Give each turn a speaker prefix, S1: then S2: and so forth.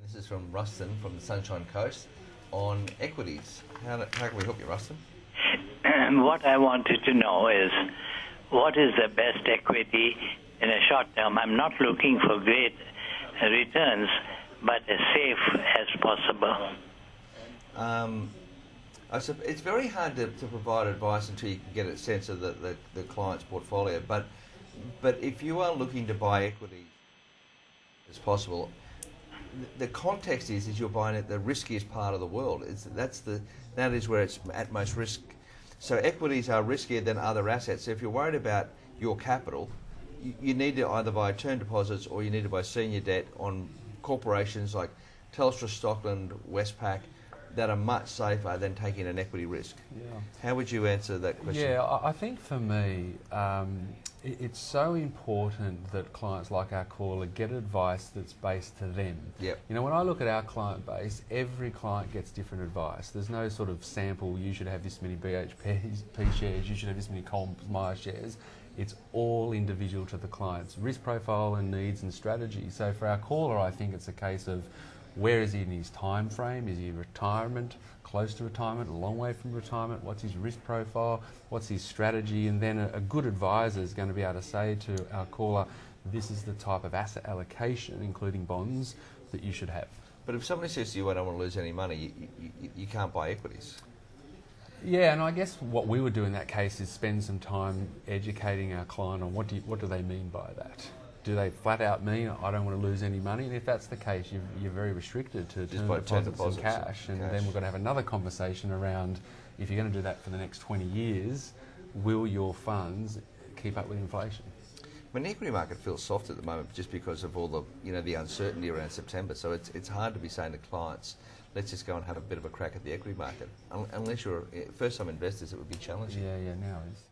S1: This is from Ruston from the Sunshine Coast on equities. How can we help you, Ruston?
S2: What I wanted to know is, what is the best equity in a short term? I'm not looking for great returns, but as safe as possible.
S1: It's very hard to provide advice until you can get a sense of the client's portfolio. But if you are looking to buy equity as possible, the context is you're buying at the riskiest part of the world. That is where it's at most risk. So equities are riskier than other assets. So if you're worried about your capital, you need to either buy term deposits or you need to buy senior debt on corporations like Telstra, Stockland, Westpac that are much safer than taking an equity risk.
S3: Yeah.
S1: How would you answer that question?
S3: Yeah, I think for me, it's so important that clients like our caller get advice that's based to them.
S1: Yep.
S3: You know, when I look at our client base, every client gets different advice. There's no sort of sample, you should have this many BHP shares, you should have this many Coles shares. It's all individual to the client's risk profile and needs and strategy. So for our caller, I think it's a case of where is he in his time frame? Is he retirement, close to retirement, a long way from retirement? What's his risk profile? What's his strategy? And then a good advisor is going to be able to say to our caller, this is the type of asset allocation, including bonds, that you should have.
S1: But if somebody says to you, I don't want to lose any money, you can't buy equities.
S3: Yeah, and I guess what we would do in that case is spend some time educating our client on what do they mean by that. Do they flat out mean I don't want to lose any money? And if that's the case, you're very restricted to term deposits and cash. And then we've got to have another conversation around, if you're going to do that for the next 20 years, will your funds keep up with inflation?
S1: I mean, the equity market feels soft at the moment just because of all the uncertainty around September. So it's hard to be saying to clients, let's just go and have a bit of a crack at the equity market. Unless you're first-time investors, it would be challenging.
S3: Yeah, now it is.